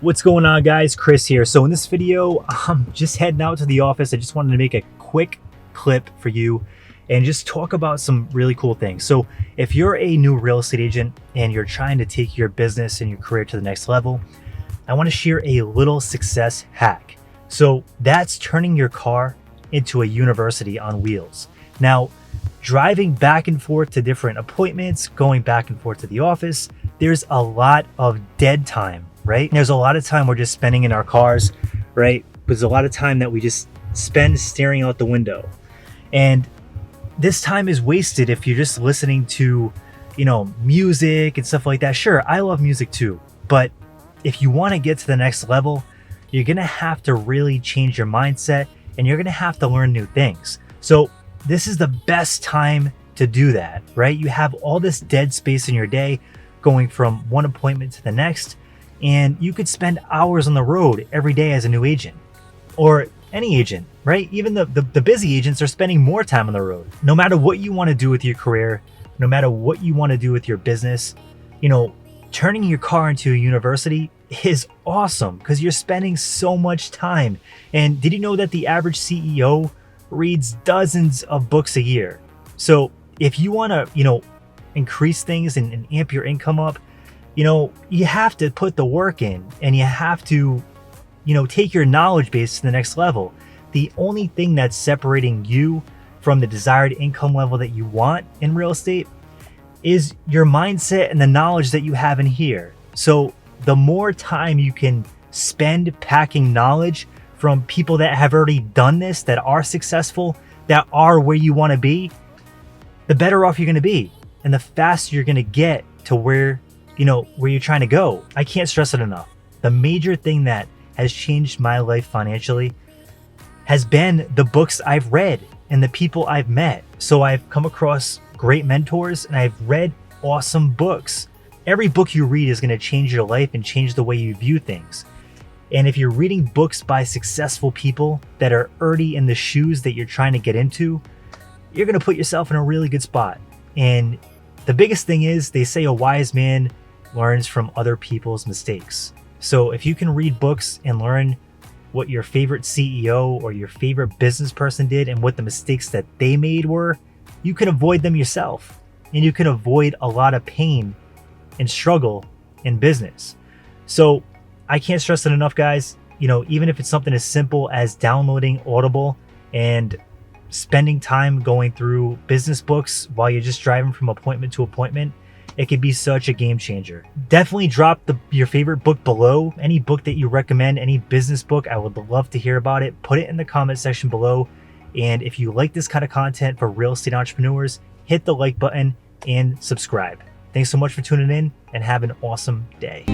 What's going on, guys? Chris here. So in this video, I'm just heading out to the office. I just wanted to make a quick clip for you and just talk about some really cool things. So if you're a new real estate agent and you're trying to take your business and your career to the next level, I want to share a little success hack. So that's turning your car into a university on wheels. Now, driving back and forth to different appointments, going back and forth to the office, there's a lot of dead time, right? There's a lot of time we're just spending in our cars, right? There's a lot of time that we just spend staring out the window. And this time is wasted if you're just listening to, music and stuff like that. Sure, I love music too, but if you want to get to the next level, you're going to have to really change your mindset and you're going to have to learn new things. So this is the best time to do that, right? You have all this dead space in your day going from one appointment to the next, and you could spend hours on the road every day as a new agent or any agent, right? Even the busy agents are spending more time on the road. No matter what you want to do with your career, no matter what you want to do with your business, turning your car into a university is awesome because you're spending so much time. And did you know that the average CEO reads dozens of books a year? So if you want to, increase things and amp your income up, you have to put the work in and you have to, take your knowledge base to the next level. The only thing that's separating you from the desired income level that you want in real estate is your mindset and the knowledge that you have in here. So the more time you can spend packing knowledge from people that have already done this, that are successful, that are where you want to be, the better off you're going to be. And the faster you're going to get to where you're trying to go. I can't stress it enough. The major thing that has changed my life financially has been the books I've read and the people I've met. So I've come across great mentors and I've read awesome books. Every book you read is going to change your life and change the way you view things. And if you're reading books by successful people that are already in the shoes that you're trying to get into, you're going to put yourself in a really good spot. And the biggest thing is, they say a wise man learns from other people's mistakes. So if you can read books and learn what your favorite CEO or your favorite business person did and what the mistakes that they made were, you can avoid them yourself. And you can avoid a lot of pain and struggle in business. So I can't stress it enough, guys. Even if it's something as simple as downloading Audible and spending time going through business books while you're just driving from appointment to appointment, it could be such a game changer. Definitely drop your favorite book below. Any book that you recommend, any business book, I would love to hear about it. Put it in the comment section below. And if you like this kind of content for real estate entrepreneurs, hit the like button and subscribe. Thanks so much for tuning in and have an awesome day.